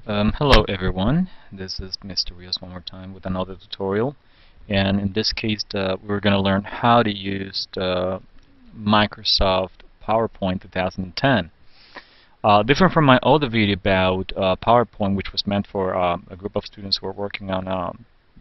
Hello everyone, this is Mr. Rios one more time with another tutorial, and in this case we're going to learn how to use the Microsoft PowerPoint 2010. Different from my other video about PowerPoint, which was meant for a group of students who are working on a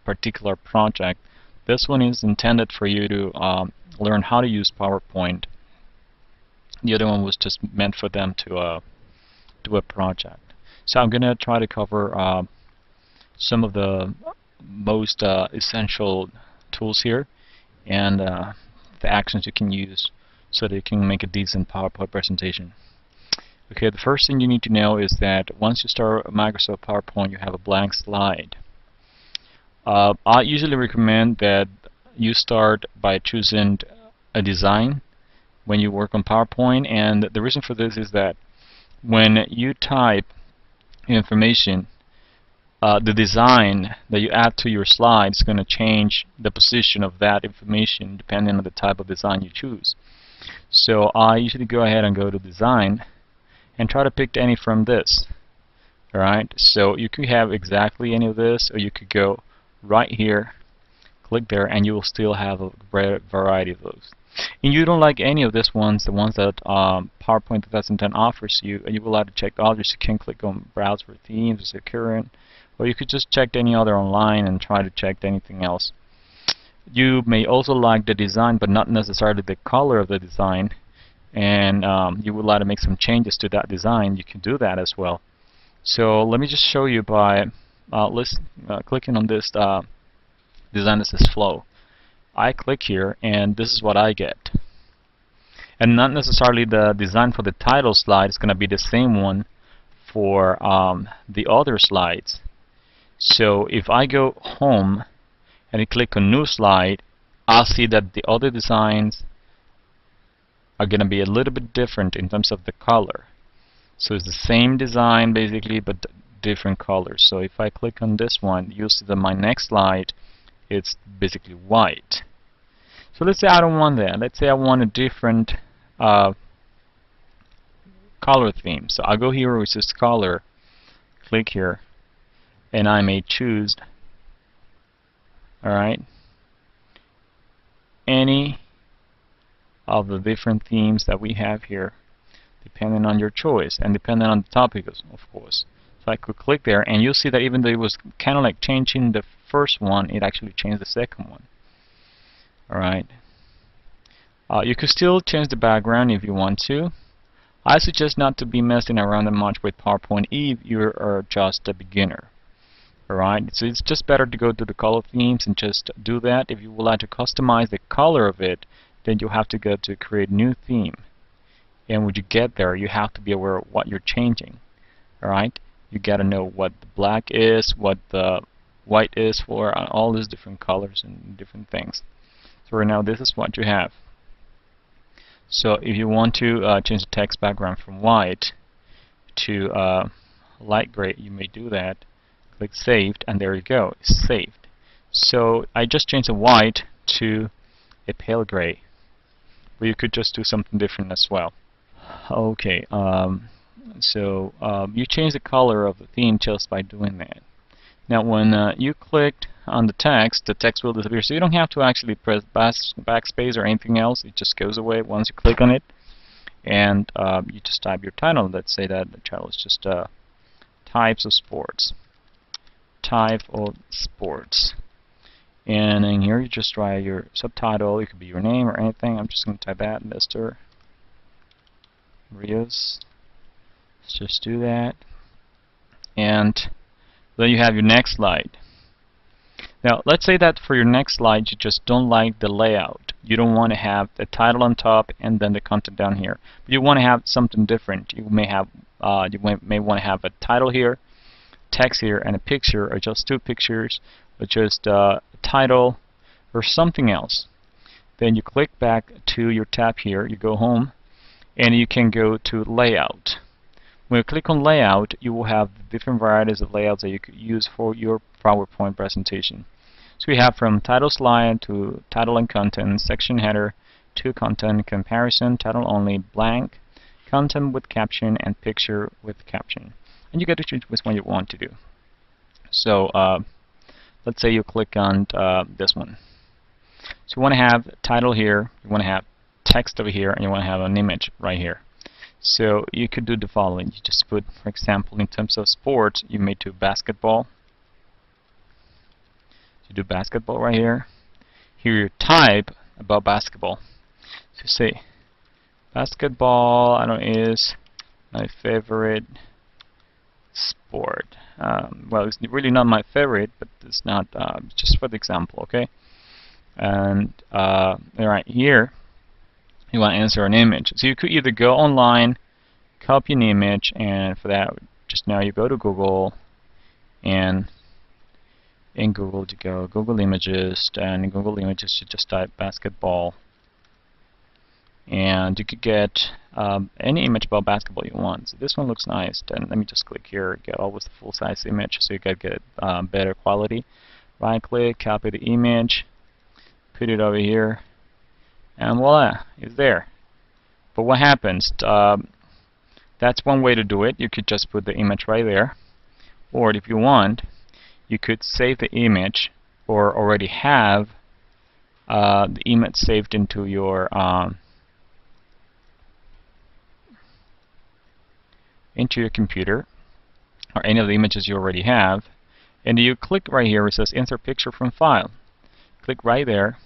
particular project. This one is intended for you to learn how to use PowerPoint. The other one was just meant for them to do a project. So I'm going to try to cover some of the most essential tools here and the actions you can use so that you can make a decent PowerPoint presentation. Okay, the first thing you need to know is that once you start Microsoft PowerPoint, you have a blank slide. I usually recommend that you start by choosing a design when you work on PowerPoint, and the reason for this is that when you type information, the design that you add to your slide is going to change the position of that information depending on the type of design you choose. So I usually go ahead and go to design and try to pick any from this. Alright, so you could have exactly any of this, or you could go right here, click there, and you will still have a variety of those. And you don't like any of these ones, the ones that PowerPoint 2010 offers you, and you will have to check others. You can click on Browse for Themes or Current, or you could just check any other online and try to check anything else. You may also like the design, but not necessarily the color of the design, and you would like to make some changes to that design. You can do that as well. So let me just show you by clicking on this design that says Flow. I click here and this is what I get. And not necessarily the design for the title slide is going to be the same one for the other slides. So if I go home and I click on New Slide, I'll see that the other designs are going to be a little bit different in terms of the color. So it's the same design basically, but different colors. So if I click on this one, you'll see that my next slide, it's basically white. So let's say I don't want that. Let's say I want a different color theme. So I'll go here which is color, click here, and I may choose, alright, any of the different themes that we have here, depending on your choice and depending on the topic, of course. So I could click there, and you'll see that even though it was kind of like changing the first one, it actually changed the second one. Alright. You could still change the background if you want to. I suggest not to be messing around that much with PowerPoint if you are just a beginner. Alright, so it's just better to go to the color themes and just do that. If you would like to customize the color of it, then you'll have to go to create new theme. And when you get there, you have to be aware of what you're changing. Alright, you gotta know what the black is, what the white is for, all these different colors and different things. So right now this is what you have. So if you want to change the text background from white to light gray, you may do that. Click Saved, and there you go, it's saved. So I just changed the white to a pale gray, but you could just do something different as well. Okay, so you change the color of the theme just by doing that. Now when you clicked on the text will disappear, so you don't have to actually press backspace or anything else. It just goes away once you click on it, and you just type your title. Let's say that the title is just types of sports. Type of sports. And in here you just write your subtitle. It could be your name or anything. I'm just going to type that, Mr. Rios. Let's just do that. And then you have your next slide. Now let's say that for your next slide you just don't like the layout. You don't want to have the title on top and then the content down here. But you want to have something different. You may have may want to have a title here, text here, and a picture, or just two pictures, or just a title or something else. Then you click back to your tab here, you go home, and you can go to layout. When you click on layout, you will have different varieties of layouts that you could use for your PowerPoint presentation. So we have from title slide to title and content, section header, to content comparison, title only, blank, content with caption and picture with caption. And you get to choose which one you want to do. So let's say you click on this one. So you want to have title here, you want to have text over here, and you want to have an image right here. So you could do the following. You just put, for example, in terms of sports, you may do basketball. You do basketball right here. Here you type about basketball. So say basketball, I don't know, is my favorite sport. Well, it's really not my favorite, but it's not just for the example, okay? And right here, you want to insert an image. So you could either go online, copy an image, and for that, just now you go to Google, and in Google you go Google Images, and in Google Images you just type basketball, and you could get any image about basketball you want. So this one looks nice. Then let me just click here, get always the full-size image, so you can get better quality. Right-click, copy the image, put it over here, and voila, it's there. But what happens? That's one way to do it. You could just put the image right there, or if you want, you could save the image or already have the image saved into your computer, or any of the images you already have, and you click right here where it says insert picture from file. Click right there,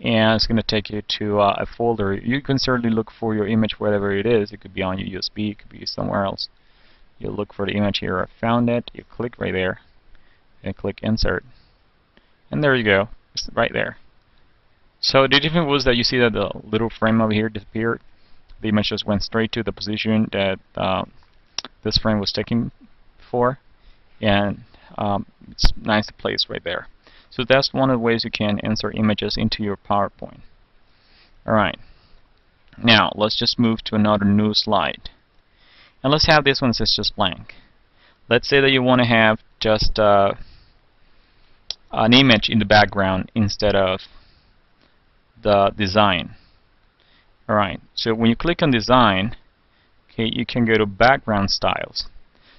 and it's going to take you to a folder. You can certainly look for your image wherever it is. It could be on your USB, it could be somewhere else. You look for the image here. I found it. You click right there and click insert, and there you go. It's right there. So the difference was that you see that the little frame over here disappeared. The image just went straight to the position that this frame was taken for, and it's nice to place right there. So that's one of the ways you can insert images into your PowerPoint. Alright, now let's just move to another new slide. And let's have this one says just blank. Let's say that you want to have just an image in the background instead of the design. Alright, so when you click on design, okay, you can go to background styles.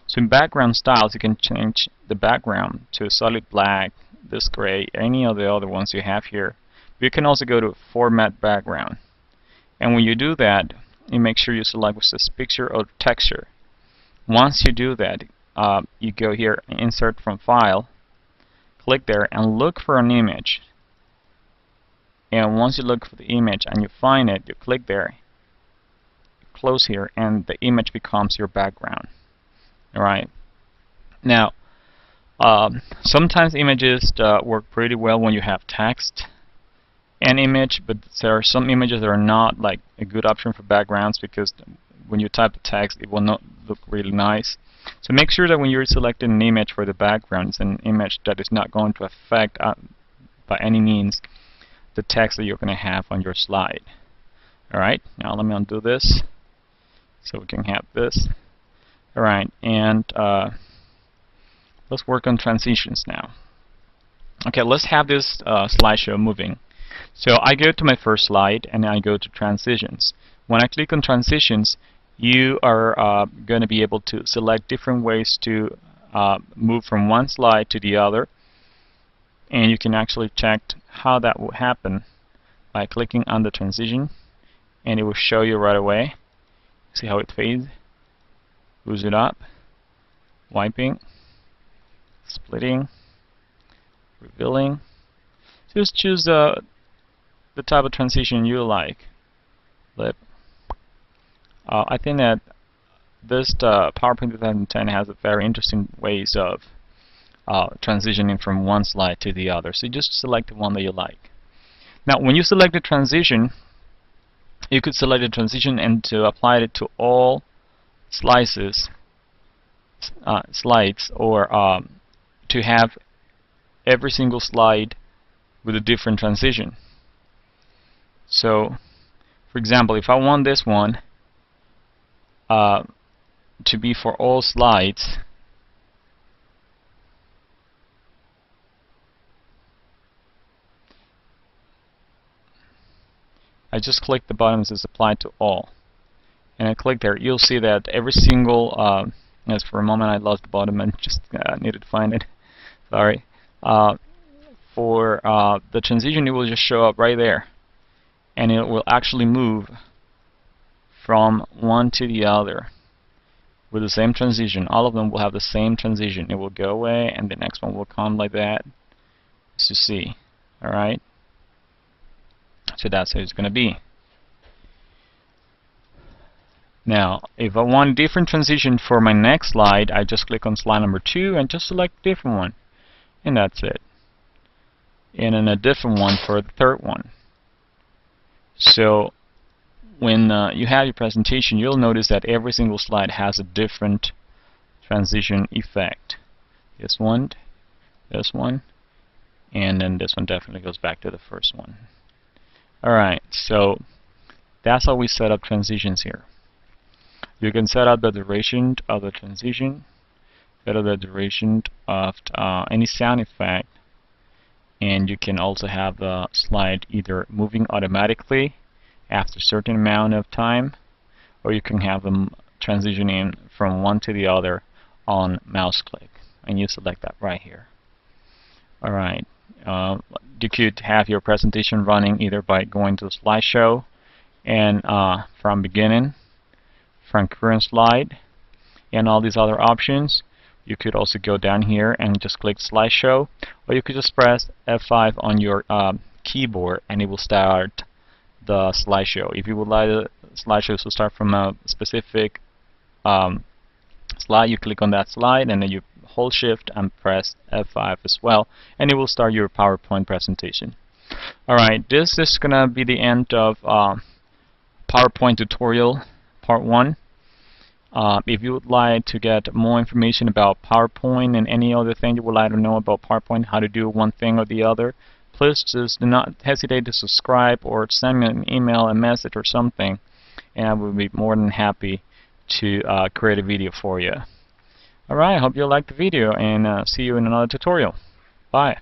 So in background styles, you can change the background to solid black, this gray, any of the other ones you have here. You can also go to format background. And when you do that, you make sure you select which says picture or texture. Once you do that, you go here and insert from file, click there and look for an image. And once you look for the image and you find it, you click there, close here, and the image becomes your background. Alright. Now, sometimes images work pretty well when you have text and image, but there are some images that are not like a good option for backgrounds, because when you type the text, it will not look really nice. So make sure that when you're selecting an image for the background, it's an image that is not going to affect by any means the text that you're going to have on your slide. Alright, now let me undo this so we can have this. Alright, and let's work on transitions now. Okay, let's have this slideshow moving. So I go to my first slide and I go to transitions. When I click on transitions, you are going to be able to select different ways to move from one slide to the other. And you can actually check how that will happen by clicking on the transition, and it will show you right away. See how it fades, moves it up, wiping, splitting, revealing. Just choose the type of transition you like. I think that this PowerPoint 2010 has a very interesting ways of transitioning from one slide to the other. So you just select the one that you like. Now, when you select the transition, you could select the transition and to apply it to all slides, or to have every single slide with a different transition. So, for example, if I want this one to be for all slides, I just click the button that says apply to all, and I click there, you'll see that every single, as for a moment I lost the bottom and just needed to find it, sorry. For the transition, it will just show up right there, and it will actually move from one to the other with the same transition. All of them will have the same transition. It will go away and the next one will come like that, as you see. Alright, so that's how it's going to be. Now, if I want a different transition for my next slide, I just click on slide number 2 and just select a different one, and that's it. And then a different one for the third one. So when you have your presentation, you'll notice that every single slide has a different transition effect. This one, and then this one definitely goes back to the first one. Alright, so that's how we set up transitions here. You can set up the duration of the transition, set up the duration of any sound effect, and you can also have the slide either moving automatically after a certain amount of time, or you can have them transitioning from one to the other on mouse click, and you select that right here. Alright, you could have your presentation running either by going to the slideshow and from beginning, from current slide, and all these other options. You could also go down here and just click slideshow, or you could just press F5 on your keyboard and it will start the slideshow. If you would like the slideshow to start from a specific slide, you click on that slide and then you hold shift and press F5 as well, and it will start your PowerPoint presentation. Alright, this is gonna be the end of PowerPoint tutorial part 1. If you would like to get more information about PowerPoint and any other thing you would like to know about PowerPoint, how to do one thing or the other, please just do not hesitate to subscribe or send me an email, a message or something, and I will be more than happy to create a video for you. Alright, I hope you liked the video, and see you in another tutorial. Bye.